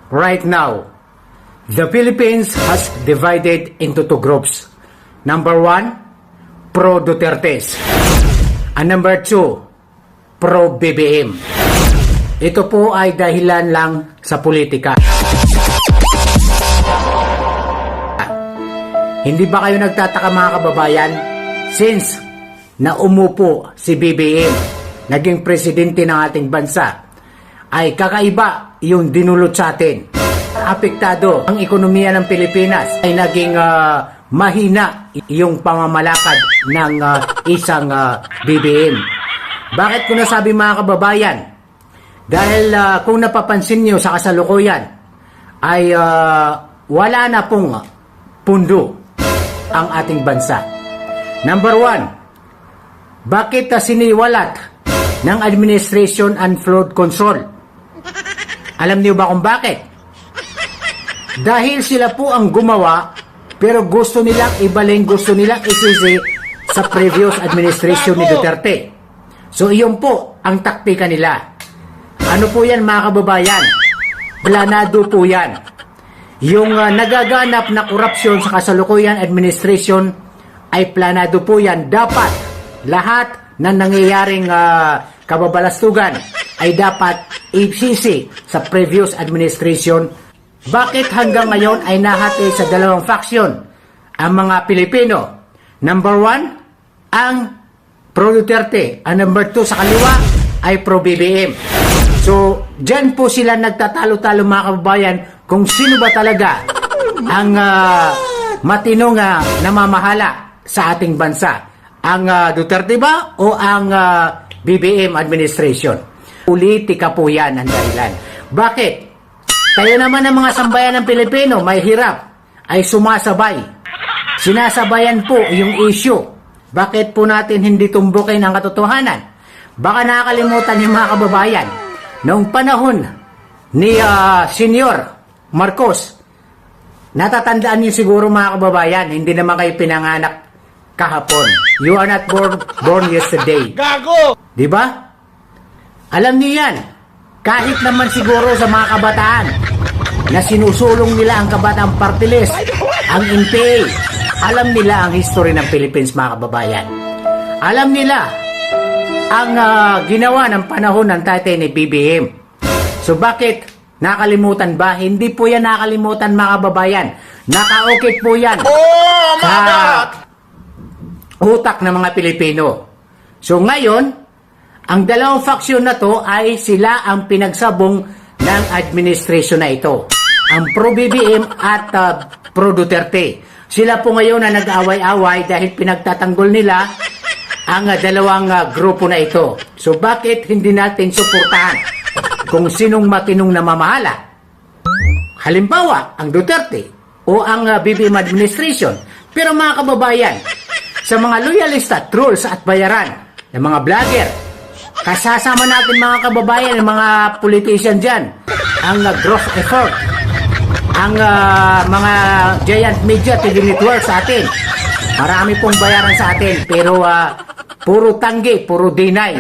right now, the Philippines has divided into two groups. Number one, pro-Dutertes. And number two, pro-BBM. Ito po ay dahilan lang sa politika. Hindi ba kayo nagtataka mga kababayan? Since na umupo si BBM, naging presidente ng ating bansa, ay kakaiba yung dinulot sa atin. Apektado ang ekonomiya ng Pilipinas, ay naging mahina yung pamamalakad ng isang BBM. Bakit ko nasabi mga kababayan? Dahil kung napapansin nyo sa kasalukuyan, ay wala na pong pundo ang ating bansa. Number one, bakit siniwalat ng Administration and Flood Control? Alam niyo ba kung bakit? Dahil sila po ang gumawa, pero gusto nilang ibaling, gusto nilang isisi sa previous administration ni Duterte. So iyon po ang taktika nila. Ano po yan mga kababayan? Planado po yan. Yung nagaganap na korupsyon sa kasalukuyan administration ay planado po yan. Dapat lahat na nangyayaring kababalastugan ay dapat isisi sa previous administration. Bakit hanggang ngayon ay nahati sa dalawang faction ang mga Pilipino? Number one, ang pro-Duterte. Ang number two sa kaliwa ay pro-BBM. So, dyan po sila nagtatalo-talo mga kababayan kung sino ba talaga ang matinong namamahala sa ating bansa. Ang Duterte ba o ang BBM administration? Politika po yan ang dahilan. Bakit? Kaya naman ang mga sambayan ng Pilipino may hirap ay sumasabay. Sinasabayan po yung issue. Bakit po natin hindi tumbukin ang katotohanan? Baka nakakalimutan yung mga kababayan. Noong panahon ni Senior Marcos, natatandaan niyo siguro mga kababayan, hindi naman kayo pinanganak kahapon. You are not born yesterday. Gago! Diba? Alam niyo yan. Kahit naman siguro sa mga kabataan na sinusulong nila ang kabataan party list, ang NPA, alam nila ang history ng Philippines mga kababayan. Alam nila ang ginawa ng panahon ng tatay ni BBM. So bakit nakalimutan ba? Hindi po yan nakalimutan mga kababayan. Nakaukit po yan sa utak ng mga Pilipino. So ngayon, ang dalawang faksyon na to ay sila ang pinagsabong ng administration na ito. Ang pro-BBM at pro-Duterte. Sila po ngayon na nag-away-away dahil pinagtatanggol nila ang dalawang grupo na ito. So bakit hindi natin suportahan kung sinong matinong namamahala? Halimbawa, ang Duterte o ang BBM administration. Pero mga kababayan, sa mga loyalista, trolls at bayaran ng mga vlogger, kasasama natin mga kababayan, ng mga politician dyan, ang growth effort, ang mga giant media TV network sa atin. Marami pong bayaran sa atin, pero puro tanggi, puro deny.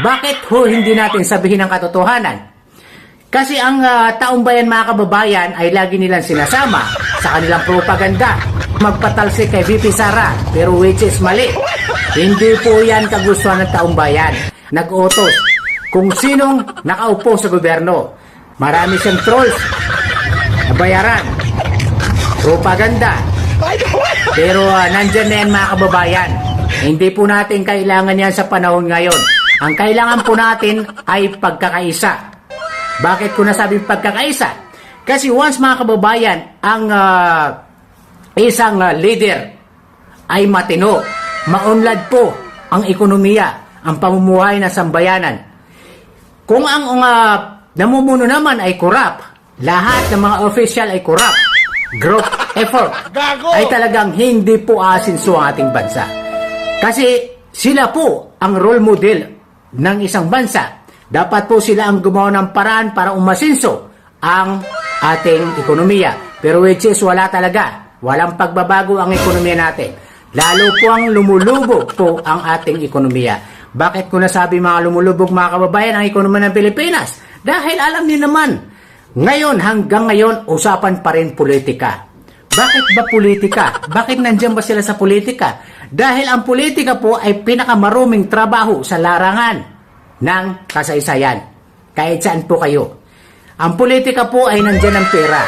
Bakit ho hindi natin sabihin ang katotohanan? Kasi ang taong bayan mga kababayan ay lagi nilang sinasama sa kanilang propaganda. Magpatalsik kay VP Sara, pero which is mali. Hindi po yan kagustuhan ng taong bayan. Nag-utos kung sinong nakaupo sa gobyerno. Marami siyang trolls na bayaran, propaganda. Pero nandyan na yan mga kababayan. Hindi po natin kailangan yan sa panahon ngayon. Ang kailangan po natin ay pagkakaisa. Bakit ko nasabi pagkakaisa? Kasi once mga kababayan, ang isang leader ay matino, maunlad po ang ekonomiya, ang pamumuhay ng sambayanan. Kung ang namumuno naman ay corrupt, lahat ng mga official ay corrupt, group effort ay talagang hindi po asinso ang ating bansa. Kasi sila po ang role model ng isang bansa. Dapat po sila ang gumawa ng paraan para umasinso ang ating ekonomiya. Pero which is wala talaga. Walang pagbabago ang ekonomiya natin. Lalo po ang lumulubog po ang ating ekonomiya. Bakit ko nasabi mga lumulubog mga kababayan ang ekonomiya ng Pilipinas? Dahil alam niyo naman, Ngayon, hanggang ngayon, usapan pa rin politika. Bakit ba politika? Bakit nandiyan ba sila sa politika? Dahil ang politika po ay pinakamaruming trabaho sa larangan ng kasaysayan. Kahit saan po kayo. Ang politika po ay nandiyan ang pera.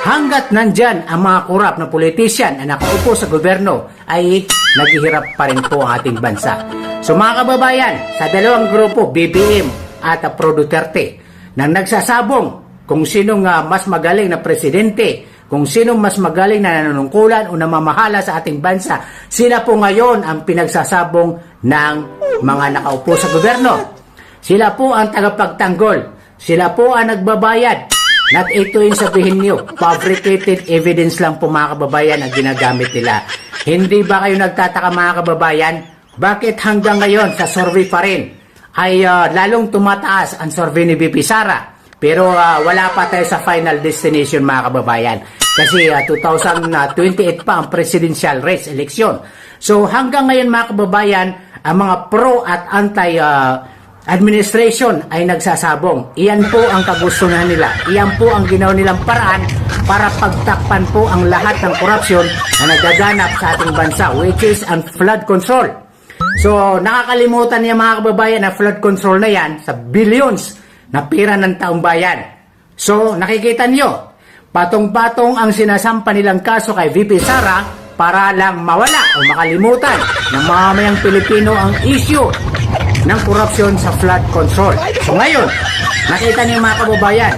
Hanggat nandyan ang mga korap na politician na nakaupo sa gobyerno ay naghihirap pa rin po ang ating bansa. So mga kababayan, sa dalawang grupo, BBM at Pro Duterte, nang nagsasabong kung sinong mas magaling na presidente, kung sinong mas magaling na nanunungkulan o namamahala sa ating bansa, sila po ngayon ang pinagsasabong ng mga nakaupo sa gobyerno. Sila po ang tagapagtanggol. Sila po ang nagbabayad. At ito yung sabihin niyo, fabricated evidence lang po mga kababayan ang ginagamit nila. Hindi ba kayo nagtataka mga kababayan? Bakit hanggang ngayon sa survey pa rin ay lalong tumataas ang survey ni BP Sara? Pero wala pa tayo sa final destination mga kababayan. Kasi 2028 pa ang presidential race election. So hanggang ngayon mga kababayan, ang mga pro at anti administration ay nagsasabong. Iyan po ang kagustuhan nila. Iyan po ang ginawa nilang paraan para pagtakpan po ang lahat ng korupsyon na nagaganap sa ating bansa, which is ang flood control. So nakakalimutan niya mga kababayan na flood control na yan sa billions na pera ng taong bayan. So nakikita niyo, patong-patong ang sinasampa nilang kaso kay VP Sara para lang mawala o makalimutan ng mamamayang Pilipino ang issue ng korupsyon sa flood control. So ngayon, nakita niyo mga kababayan,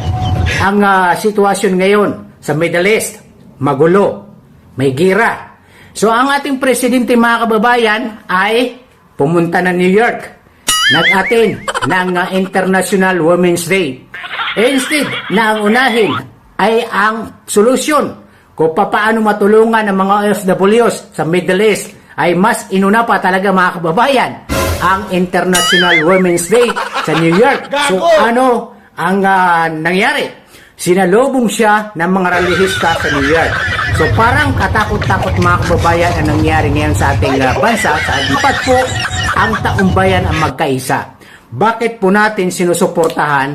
ang sitwasyon ngayon sa Middle East, magulo, may gira. So ang ating presidente mga kababayan ay pumunta na New York, nag-attend ng International Women's Day. Instead na ang unahin ay ang solusyon kung paano matulungan ang mga OFWs sa Middle East, ay mas inuna pa talaga mga kababayan ang International Women's Day sa New York. So ano ang nangyari? Sinalubong siya ng mga relihista sa New York. So parang katakot-takot mga kababayan ang nangyari ngayon sa ating bansa. Sa dapat po ang taumbayan ang magkaisa. Bakit po natin sinusuportahan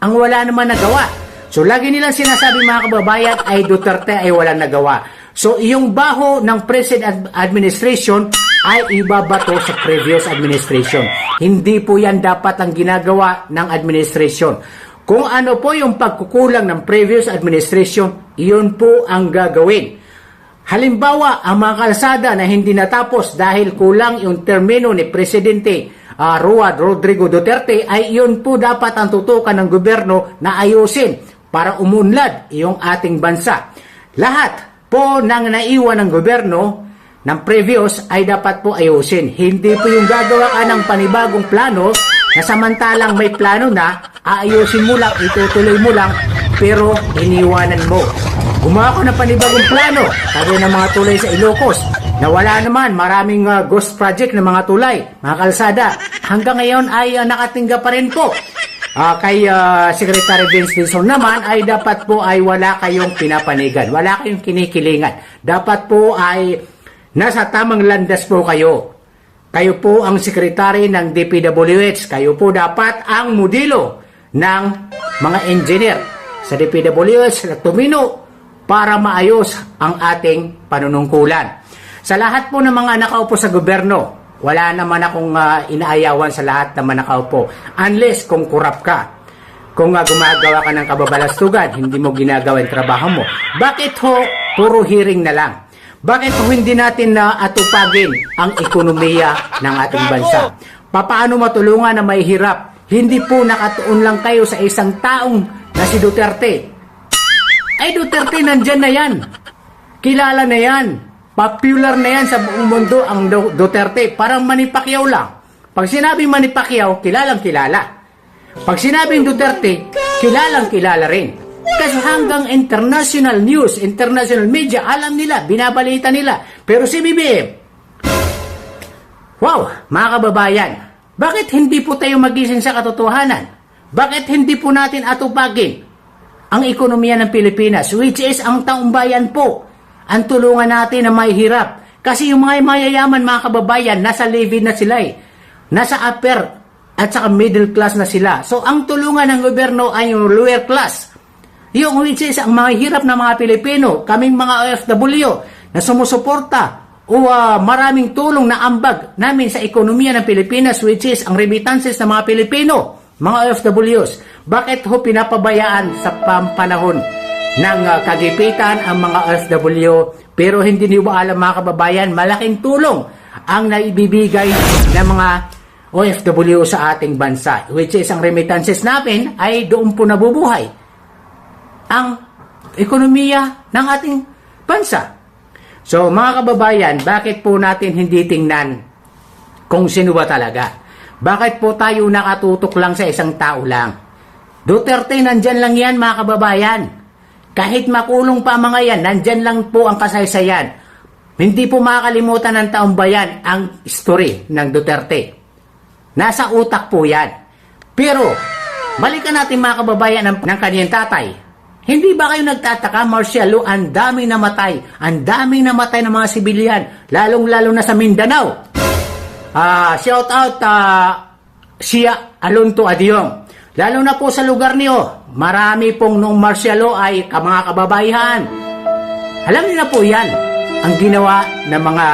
ang wala naman nagawa? So lagi nilang sinasabi mga kababayan ay Duterte ay walang nagawa. So yung baho ng present administration ay ibabato sa previous administration. Hindi po yan dapat ang ginagawa ng administration. Kung ano po yung pagkukulang ng previous administration, iyon po ang gagawin. Halimbawa, ang mga kalsada na hindi natapos dahil kulang yung termino ni Presidente Rodrigo Duterte, ay iyon po dapat ang tutukan ng gobyerno na ayusin para umunlad yung ating bansa. Lahat po ng naiwan ng gobyerno ng previous ay dapat po ayusin. Hindi po yung gagawa ka ng panibagong plano na samantalang may plano na, aayusin mo lang, itutuloy mo lang, pero iniwanan mo. Gumawa ko ng panibagong plano, sabi ng mga tulay sa Ilocos, na wala naman, maraming ghost project ng mga tulay, mga kalsada. Hanggang ngayon ay nakatingga pa rin po. Kay Secretary Vince Dizon naman ay dapat po ay wala kayong pinapanigan, wala kayong kinikilingan. Dapat po ay nasa tamang landas po kayo. Kayo po ang sekretary ng DPWH. Kayo po dapat ang modelo ng mga engineer sa DPWH na tumino para maayos ang ating panunungkulan. Sa lahat po ng mga nakaupo sa gobyerno, wala naman akong inaayawan sa lahat naman nakaupo. Unless kung kurap ka. Kung gumagawa ka ng kababalastugan, hindi mo ginagawa yung trabaho mo. Bakit ho, puro hearing na lang? Bakit hindi natin atupagin ang ekonomiya ng ating bansa? Paano matulungan na may hirap? Hindi po nakatuon lang kayo sa isang taong na si Duterte. Ay Duterte, nandyan na yan. Kilala na yan. Popular na yan sa buong mundo ang Duterte. Parang Manny Pacquiao lang. Pag sinabing Manny Pacquiao, kilalang kilala. Pag sinabing Duterte, kilalang kilala rin. Kasi hanggang international news, international media, alam nila, binabalita nila. Pero si BBM, wow, mga kababayan, bakit hindi po tayo magising sa katotohanan? Bakit hindi po natin atupagin ang ekonomiya ng Pilipinas, which is ang taong bayan po, ang tulungan natin na may hirap. Kasi yung mga mayayaman, mga kababayan, nasa levy na sila eh. Nasa upper at saka middle class na sila. So ang tulungan ng gobyerno ay yung lower class. Yung which is ang mga hirap na mga Pilipino, kaming mga OFW na sumusuporta o maraming tulong na ambag namin sa ekonomiya ng Pilipinas, which is ang remittances ng mga Pilipino, mga OFWs. Bakit ho pinapabayaan sa panahon ng kagipitan ang mga OFW, pero hindi niyo ba alam mga kababayan, malaking tulong ang naibibigay ng mga OFW sa ating bansa, which is ang remittances natin ay doon po nabubuhay ang ekonomiya ng ating bansa. So mga kababayan, bakit po natin hindi tingnan kung sino ba talaga? Bakit po tayo nakatutok lang sa isang tao lang? Duterte, nandyan lang yan mga kababayan. Kahit makulong pa mga yan, nandyan lang po ang kasaysayan. Hindi po makakalimutan ng taong bayan ang story ng Duterte. Nasa utak po yan. Pero, balikan natin mga kababayan ng kaniyang tatay. Hindi ba kayo nagtataka, martial law, ang daming namatay. Ang daming namatay ng mga sibilyan, lalong-lalo na sa Mindanao. Shout out siya Alonto Adiong. Lalo na po sa lugar niyo, marami pong noong martial law ay mga kababayan. Alam niyo na po yan, ang ginawa ng mga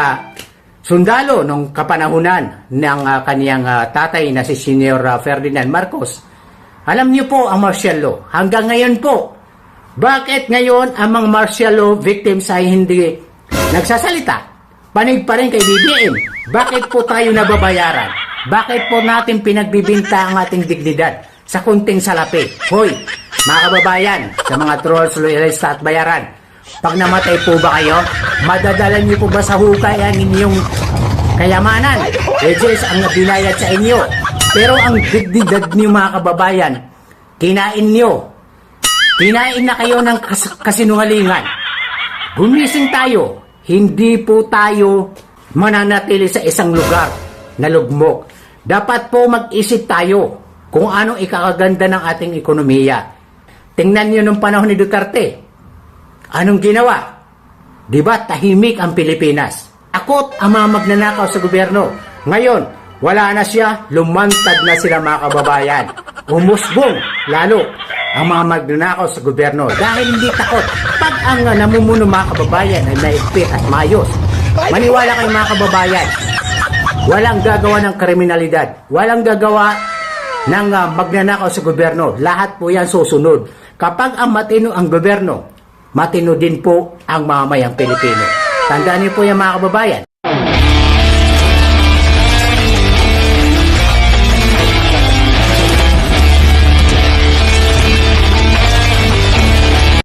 sundalo nung kapanahunan ng kaniyang tatay na si Senior Ferdinand Marcos. Alam niyo po ang martial law. Hanggang ngayon po, bakit ngayon ang mga martial law victims ay hindi nagsasalita? Panig pa rin kay BBM. Bakit po tayo nababayaran? Bakit po natin pinagbibinta ang ating dignidad sa kunting salapi? Hoy, mga kababayan, sa mga trolls, loyalista at bayaran, pag namatay po ba kayo, madadala niyo po ba sa hukay ang inyong kayamanan? Which is ang binayad sa inyo. Pero ang dignidad niyo mga kababayan, kinain niyo. Kinain na kayo ng kasinungalingan. Gumising tayo. Hindi po tayo mananatili sa isang lugar na lugmok. Dapat po mag-isip tayo kung anong ikakaganda ng ating ekonomiya. Tingnan niyo nung panahon ni Duterte. Anong ginawa? Diba tahimik ang Pilipinas? Takot ang mga magnanakaw sa gobyerno. Ngayon, wala na siya, lumantad na sila mga kababayan. Umusbong lalo ang mga magnanakaw sa gobyerno dahil hindi takot. Pag ang namumuno mga kababayan ay naigpit at mayos, maniwala kayo mga kababayan, walang gagawa ng kriminalidad, walang gagawa ng magnanakaw sa gobyerno. Lahat po yan susunod. Kapag ang matino ang gobyerno, matino din po ang mamamayang Pilipino. Tandaan niyo po yan mga kababayan.